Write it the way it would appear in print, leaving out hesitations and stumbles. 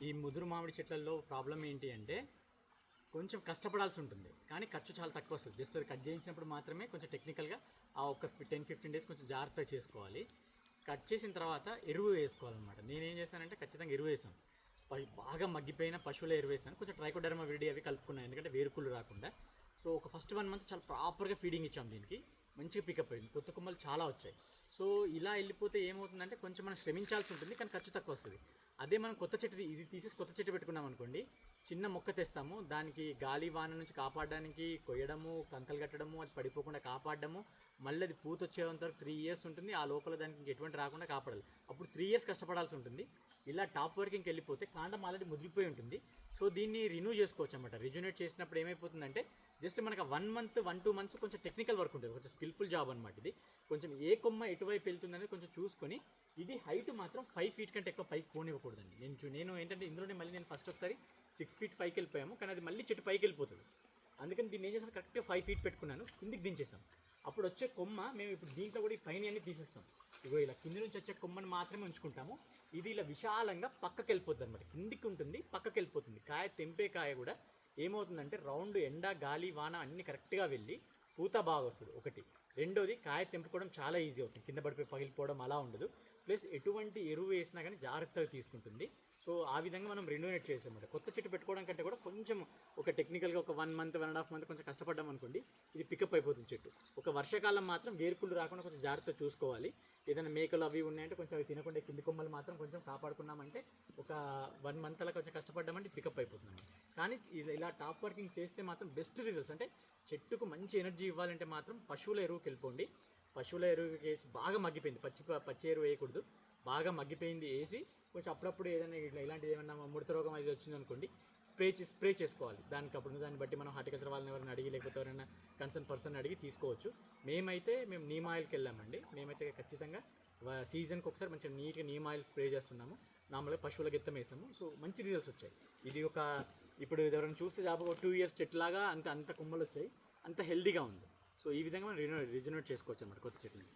ఈ ముదురు మామిడి చెట్లలో ప్రాబ్లం ఏంటి అంటే కొంచెం కష్టపడాల్సి ఉంటుంది, కానీ ఖర్చు చాలా తక్కువ వస్తుంది. జస్ట్ అది కట్ చేయించినప్పుడు మాత్రమే కొంచెం టెక్నికల్గా ఆ ఒక 10-15 డేస్ కొంచెం జాగ్రత్తగా చేసుకోవాలి. కట్ చేసిన తర్వాత ఎరువు వేసుకోవాలన్నమాట. నేనేం చేశానంటే ఖచ్చితంగా ఎరువు వేసాను. బాగా మగ్గిపోయిన పశువుల ఎరువు వేసాను. కొంచెం ట్రైకోడర్మా విరిడి అవి కలుపుకున్నాను, ఎందుకంటే వేరుకుళ్ళు రాకుండా. సో ఒక ఫస్ట్ 1 మంత్ చాలా ప్రాపర్గా ఫీడింగ్ ఇచ్చాం దీనికి. మంచిగా పికప్ అయింది, కొత్త కొమ్మలు చాలా వచ్చాయి. సో ఇలా వెళ్ళిపోతే ఏమవుతుందంటే కొంచెం మనం శ్రమించాల్సి ఉంటుంది, కానీ ఖర్చు తక్కువ వస్తుంది. అదే మనం కొత్త చెట్టు ఇది తీసేసి కొత్త చెట్టు పెట్టుకున్నాం అనుకోండి, చిన్న మొక్క తెస్తాము, దానికి గాలి వాన నుంచి కాపాడడానికి కొయ్యడము, కంకలు కట్టడము, అది పడిపోకుండా కాపాడడము, మళ్ళీ అది పూత వచ్చేంత వరకు 3 years ఉంటుంది. ఆ లోపల దానికి ఎటువంటి రాకుండా కాపాడాలి. అప్పుడు 3 years కష్టపడాల్సి ఉంటుంది. ఇలా టాప్ వర్కింగ్కి వెళ్ళిపోతే కాండం ఆల్రెడీ ముదిరిపోయి ఉంటుంది. సో దీన్ని రిన్యూ చేసుకోవచ్చు అనమాట. రిజ్యూనేట్ చేసినప్పుడు ఏమైపోతుందంటే జస్ట్ మనకు 1 month 1-2 months కొంచెం టెక్నికల్ వర్క్ ఉంటుంది, కొంచెం స్కిల్ఫుల్ జాబ్ అనమాట. ఇది కొంచెం ఏ కొమ్మ ఎటువైపు వెళ్తుందనేది కొంచెం చూసుకొని, ఇది హైట్ మాత్రం 5 feet కంటే ఎక్కువ పైకి పోనివ్వకూడదండి. నేను ఏంటంటే ఇందులోనే మళ్ళీ నేను ఫస్ట్ ఒకసారి 6 feet పైకి వెళ్ళిపోయాము, కానీ అది మళ్ళీ చెట్టు పైకి వెళ్ళిపోతుంది. అందుకని దీన్ని ఏం చేసాను, కరెక్ట్గా 5 feet పెట్టుకున్నాను, కిందికి దించేసాం. అప్పుడు వచ్చే కొమ్మ మేము ఇప్పుడు దీంట్లో కూడా ఈ పైన అన్ని తీసేస్తాం. ఇగో ఇలా కింది నుంచి వచ్చే కొమ్మను మాత్రమే ఉంచుకుంటాము. ఇది ఇలా విశాలంగా పక్కకి వెళ్ళిపోతుంది అనమాట, కిందికి ఉంటుంది, పక్కకి వెళ్ళిపోతుంది. కాయ తెంపే కాయ కూడా ఏమవుతుందంటే రౌండ్ ఎండ గాలి వాన అన్నీ కరెక్ట్గా వెళ్ళి పూత బాగా వస్తుంది ఒకటి. రెండోది కాయ తెంపుకోవడం చాలా ఈజీ అవుతుంది, కింద పడిపోయి పగిలిపోవడం అలా ఉండదు. ప్లస్ ఎటువంటి ఎరువు వేసినా కానీ జాగ్రత్తగా తీసుకుంటుంది. సో ఆ విధంగా మనం రెన్యూనేట్ చేసామన్నమాట. కొత్త చెట్టు పెట్టుకోవడం కంటే కూడా కొంచెం ఒక టెక్నికల్గా ఒక 1 month 1.5 month కొంచెం కష్టపడ్డాం అనుకోండి, ఇది పికప్ అయిపోతుంది చెట్టు. ఒక వర్షాకాలం మాత్రం వేరుకుళ్ళు రాకుండా కొంచెం జాగ్రత్తగా చూసుకోవాలి. ఏదైనా మేకలు అవి ఉన్నాయంటే కొంచెం అవి తినకుండా కింది కొమ్మలు మాత్రం కొంచెం కాపాడుకున్నామంటే ఒక 1 month అలా కొంచెం కష్టపడ్డామంటే పికప్ అయిపోతుంది. కానీ ఇలా టాప్ వర్కింగ్ చేస్తే మాత్రం బెస్ట్ రిజల్ట్స్. అంటే చెట్టుకు మంచి ఎనర్జీ ఇవ్వాలంటే మాత్రం పశువుల ఎరువుకి వెళ్ళిపోండి. పశువుల ఎరువు వేసి బాగా మగ్గిపోయింది, పచ్చి ఎరువు వేయకూడదు, బాగా మగ్గిపోయింది వేసి కొంచెం అప్పుడప్పుడు ఏదైనా ఇలాంటిది ఏమన్నా ముడత రోగం అది వచ్చిందనుకోండి స్ప్రే చేసుకోవాలి. దాన్ని బట్టి మనం హార్టికల్చర్ వాళ్ళని ఎవరైనా అడిగి లేకపోతే ఎవరైనా కన్సర్న్ పర్సన్ అడిగి తీసుకోవచ్చు. మేము నీమ్ ఆయిల్కి వెళ్ళామండి. మేమైతే ఖచ్చితంగా సీజన్కి ఒకసారి మంచిగా నీట్గా నీమ్ ఆయిల్ స్ప్రే చేస్తున్నాము. నార్మల్గా పశువుల గిత్తం వేసాము. సో మంచి రిజల్ట్స్ వచ్చాయి. ఇది ఇప్పుడు ఎవరైనా చూస్తే జాబ్ 2 years చెట్టులాగా అంత కొమ్మలు వచ్చాయి, అంత హెల్దీగా ఉంది. సో ఈ విధంగా మనం రిజనరేట్ చేసుకోవచ్చు అన్నమాట కొత్త చెట్లని.